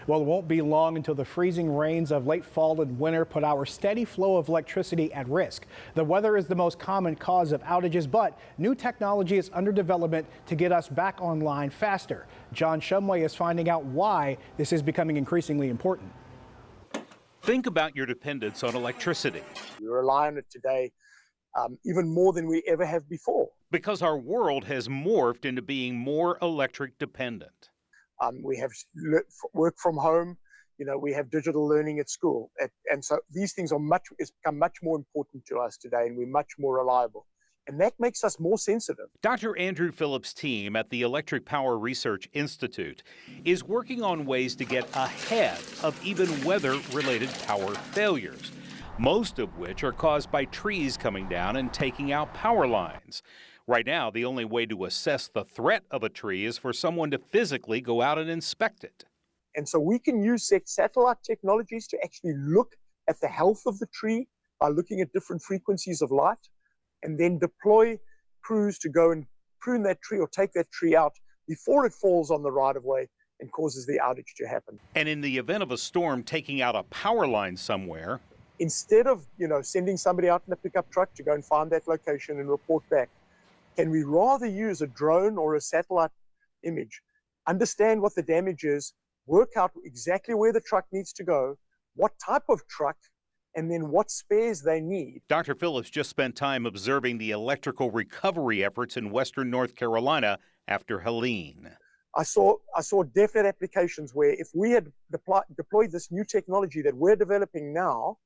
Well, it won't be long until the freezing rains of late fall and winter put our steady flow of electricity at risk. The weather is the most common cause of outages, but new technology is under development to get us back online faster. John Shumway is finding out why this is becoming increasingly important. Think about your dependence on electricity. We rely on it today even more than we ever have before. Because our world has morphed into being more electric dependent. We have work from home, we have digital learning at school. And so these things it's become much more important to us today, and we're much more reliable. And that makes us more sensitive. Dr. Andrew Phillips' team at the Electric Power Research Institute is working on ways to get ahead of even weather-related power failures, most of which are caused by trees coming down and taking out power lines. Right now, the only way to assess the threat of a tree is for someone to physically go out and inspect it. And so we can use satellite technologies to actually look at the health of the tree by looking at different frequencies of light, and then deploy crews to go and prune that tree or take that tree out before it falls on the right-of-way and causes the outage to happen. And in the event of a storm taking out a power line somewhere, instead of sending somebody out in a pickup truck to go and find that location and report back, can we rather use a drone or a satellite image, understand what the damage is, work out exactly where the truck needs to go, what type of truck, and then what spares they need. Dr. Phillips just spent time observing the electrical recovery efforts in western North Carolina after Helene. I saw definite applications where if we had deployed this new technology that we're developing now,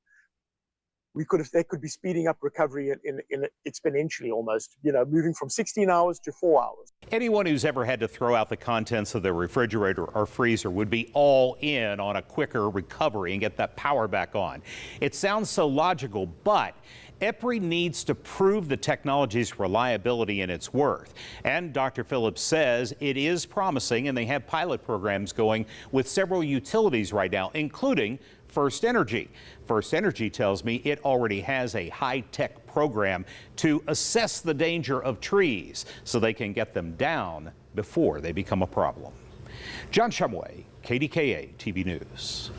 they could be speeding up recovery in exponentially almost, moving from 16 hours to 4 hours. Anyone who's ever had to throw out the contents of their refrigerator or freezer would be all in on a quicker recovery and get that power back on. It sounds so logical, but EPRI needs to prove the technology's reliability and its worth. And Dr. Phillips says it is promising, and they have pilot programs going with several utilities right now, including First Energy. First Energy tells me it already has a high-tech program to assess the danger of trees so they can get them down before they become a problem. John Shumway, KDKA-TV News.